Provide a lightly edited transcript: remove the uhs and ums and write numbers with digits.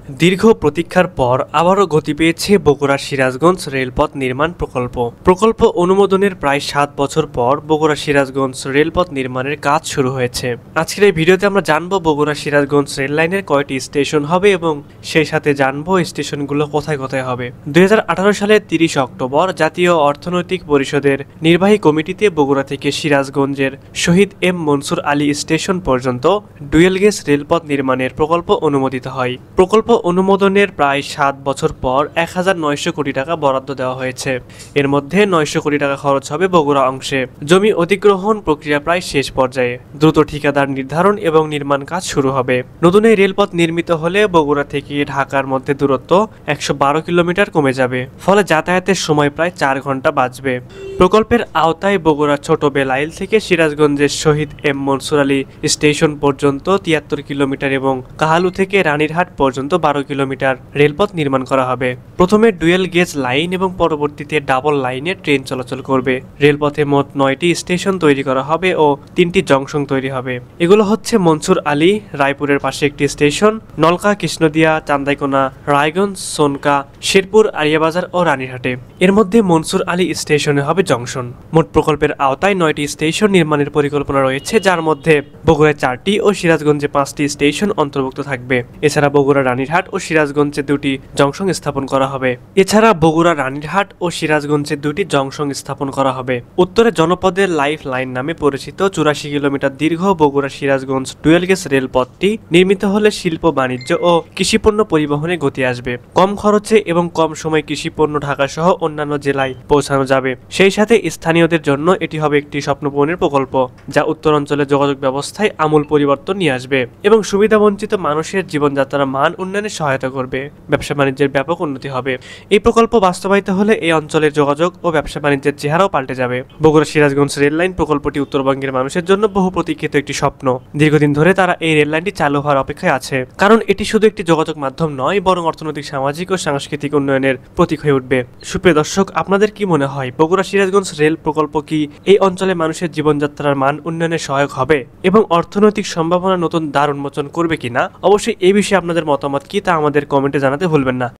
দীর্ঘ প্রতীক্ষার পর আবারও গতি পেয়েছে বগুড়া সিরাজগঞ্জ রেলপথ নির্মাণ প্রকল্প অনুমোদনের প্রায় ৭ বছর পর বগুড়া সিরাজগঞ্জ রেলপথ নির্মাণের কাজ শুরু হয়েছে। আজকের এই ভিডিওতে আমরা জানবো বগুড়া সিরাজগঞ্জ রেল লাইনের কয়টি স্টেশন হবে এবং সেই সাথে জানবো স্টেশনগুলো কোথায় কোথায় হবে। ২০১৮ সালের ৩০ অক্টোবর জাতীয় অর্থনৈতিক পরিষদের নির্বাহী কমিটিতে বগুড়া থেকে সিরাজগঞ্জের শহীদ এম মনসুর আলী স্টেশন পর্যন্ত ডুয়েল গেজ রেলপথ নির্মাণের প্রকল্প অনুমোদিত হয়। প্রকল্প অনুমোদনের প্রায় ৭ বছর পর ১,৯০০ কোটি টাকা বরাদ্দ দেওয়া হয়েছে। এর মধ্যে ৯০০ কোটি টাকা খরচ হবে বগুড়া অংশে। জমি অধিগ্রহণ প্রক্রিয়া প্রায় শেষ পর্যায়ে। দ্রুত ঠিকাদার নির্ধারণ এবং নির্মাণ কাজ শুরু হবে। নতুন এই রেলপথ নির্মিত হলে বগুড়া থেকে ঢাকার মধ্যে দূরত্ব ১১২ কিলোমিটার কমে যাবে, ফলে যাতায়াতের সময় প্রায় ৪ ঘন্টা বাঁচবে। প্রকল্পের আওতায় বগুড়া ছোট বেলাইল থেকে সিরাজগঞ্জের শহীদ এম মনসুর আলী স্টেশন পর্যন্ত ৭৩ কিলোমিটার এবং কাহালু থেকে রানীরহাট পর্যন্ত ১২ কিলোমিটার রেলপথ নির্মাণ করা হবে। প্রথমে ডুয়েল গেজ লাইন এবং পরবর্তীতে ডাবল লাইনে ট্রেন চলাচল করবে। রেলপথে মোট ৯টি স্টেশন তৈরি করা হবে ও ৩টি জংশন তৈরি হবে। এগুলো হচ্ছে মনসুর আলী, রায়পুরের পাশে একটি স্টেশন, নলকা, কৃষ্ণদিয়া, চান্দাইকোনা, রায়গঞ্জ, সোনকা, শেরপুর, আরিয়াবাজার ও রানীরহাটে। এর মধ্যে মনসুর আলী স্টেশনে হবে জংশন। মোট প্রকল্পের আওতায় ৯টি স্টেশন নির্মাণের পরিকল্পনা রয়েছে, যার মধ্যে বগুড়ায় ৪টি ও সিরাজগঞ্জে ৫টি স্টেশন অন্তর্ভুক্ত থাকবে। এছাড়া বগুড়া রানীরহাট ও সিরাজগঞ্জে ২টি জংশন স্থাপন করা হবে। উত্তরে জনপদের লাইফ লাইন নামে পরিচিত ৮৪ কিলোমিটার দীর্ঘ বগুড়া সিরাজগঞ্জ ডুয়েল গেজ রেলপথটি নির্মিত হলে শিল্প, বাণিজ্য ও কৃষিপণ্য পরিবহনে গতি আসবে। কম খরচে এবং কম সময়ে কৃষিপণ্য ঢাকা সহ অন্যান্য জেলায় পৌঁছানো যাবে। সেই সাথে স্থানীয়দের জন্য এটি হবে একটি স্বপ্নপূরণের প্রকল্প, যা উত্তর অঞ্চলের যোগাযোগ ব্যবস্থায় আমূল পরিবর্তন নিয়ে আসবে এবং সুবিধাবঞ্চিত মানুষের জীবনযাত্রার মান উন্নয়নে সহায়তা করবে। ব্যবসা বাণিজ্যের ব্যাপক উন্নতি হবে। এই প্রকল্প বাস্তবায়িত হলে এই অঞ্চলের যোগাযোগ ও ব্যবসা বাণিজ্যের চেহারাও পাল্টে যাবে। বগুড়া সিরাজগঞ্জ রেল লাইন প্রকল্পটি উত্তরবঙ্গের মানুষের জন্য বহু প্রতীক্ষিত একটি স্বপ্ন। দীর্ঘদিন ধরে তারা এই রেল লাইনটি চালু হওয়ার অপেক্ষায় আছে, কারণ এটি শুধু একটি যোগাযোগ মাধ্যম নয়, বরং অর্থনৈতিক, সামাজিক ও সাংস্কৃতিক উন্নয়নের প্রতীক হয়ে উঠবে। সুপ্রিয় দর্শক, আপনাদের কি মনে হয় বগুড়া সিরাজগঞ্জ রেল প্রকল্প কি এই অঞ্চলের মানুষের জীবনযাত্রার মান উন্নয়নে সহায়ক হবে এবং অর্থনৈতিক সম্ভাবনা নতুন দ্বার উন্মোচন করবে কিনা? অবশ্যই এই বিষয়ে আপনাদের মতামত কি তা আমাদের কমেন্টে জানাতে ভুলবেন না।